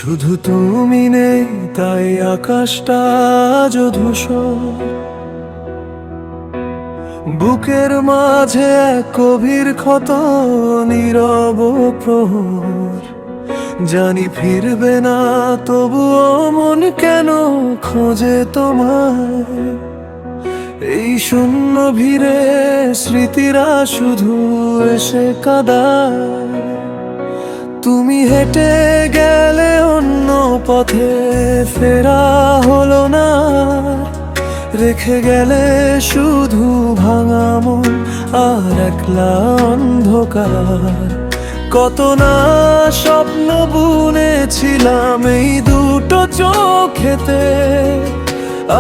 শুধু তুমি নেই তাই আকাশটা আজ ধূসর, বুকের মাঝে এক গভীর ক্ষত, নীরব প্রহর। জানি ফিরবে না, তবুও মন কেন খোঁজে তোমায়। এই শূন্য ভিড়ে স্মৃতিরা শুধু এসে কাঁদায়। তুমি হেঁটে গেলে অন্য পথে ফেরা হলো না, রেখে গেলে শুধু ভাঙা মন আর একলা অন্ধকার। কত না স্বপ্ন বুনেছিলাম এই দুটো চোখেতে,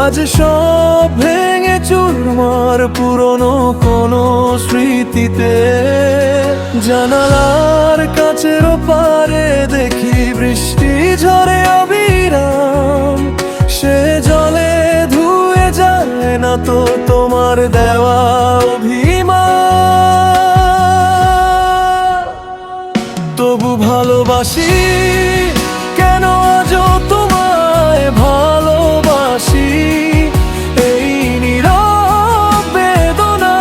আজ সব ভেঙে চুরমার পুরনো কোনো স্মৃতিতে। জানালার কাচের পারে দেখি বৃষ্টি ঝরে অবিরাম, সে জলে ধুয়ে যায় না তো তোমার দেওয়া অভিমান। তবু ভালোবাসি কেন আজও তোমায় ভালোবাসি। এই নীরব বেদনা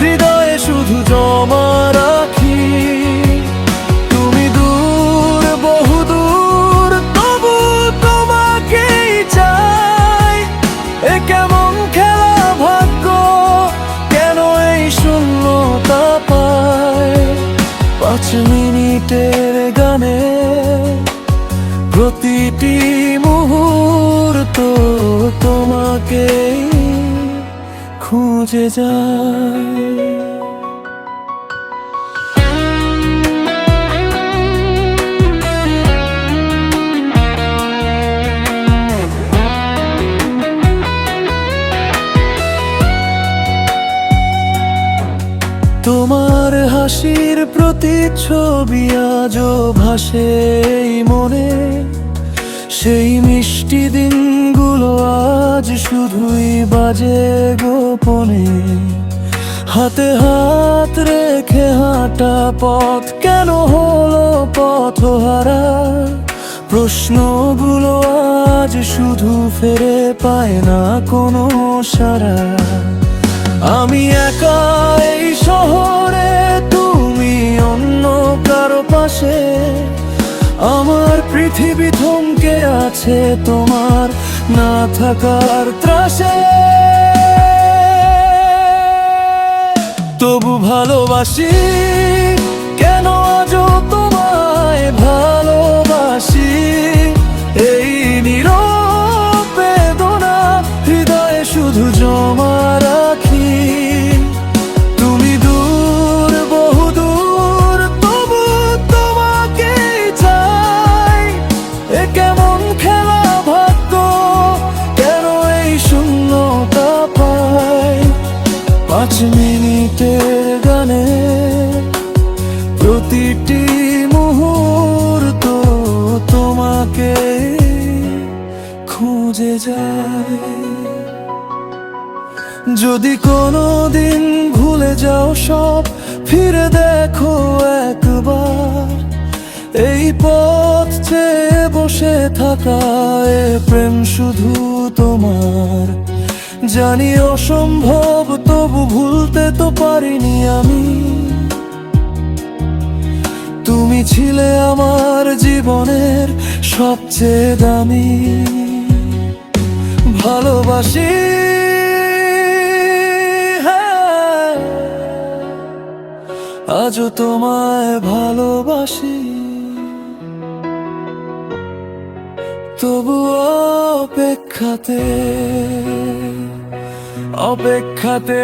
হৃদয়ে শুধু জমা রাখি। তুমি দূর বহু দূর, তবু তোমাকেই চাই। এ কেমন খেলা ভাগ্য, কেন এই শূন্যতা পায়। 5 মিনিটের গানে প্রতিটি মুহূর্ত তোমাকে খুঁজে যায়। তোমার হাসির প্রতিচ্ছবি আজও ভাসে এই মনে। সেই মিষ্টি দিনগুলো আজ শুধুই বাজে গোপনে। হাতে হাত রেখে হাঁটা পথ কেন হলো পথহারা। প্রশ্নগুলো আজ শুধু ফেরে পায় না কোনো সাড়া। আমি একা এই শহরে, তুমি অন্য কারো পাশে। আমার পৃথিবী থমকে আছে তোমার না থাকার ত্রাসে। তবু ভালোবাসি কেন আজও তোমায় ভালোবাসি। এই নীরব বেদনা হৃদয়ে শুধু জমা রাখি। তুমি দূর বহু দূর, তবু তোমাকেই চাই। এ কেমন খেলা ভাগ্য, কেন এই শূন্যতা পাই। 5 মিনিটের গানে প্রতিটি মুহূর্ত তোমাকে খুঁজে যায়। যদি কোনো দিন ভুলে যাও সব, ফিরে দেখো একবার। এই পথ চেয়ে বসে থাকা এ প্রেম শুধু তোমার। জানি অসম্ভব, তবু ভুলতে তো পারিনি আমি। তুমি ছিলে আমার জীবনের সবচেয়ে দামি। ভালোবাসি আজও তোমায় ভালোবাসি। তবু অপেক্ষাতে অপেক্ষাতে